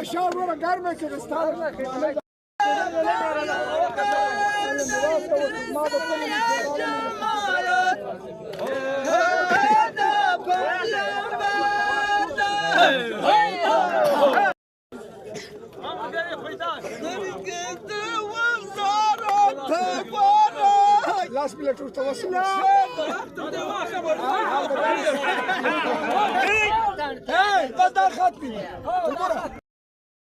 aşağı vura gelmesin isterler. Lass mich nicht unterlassen. Hey, was da hat mir?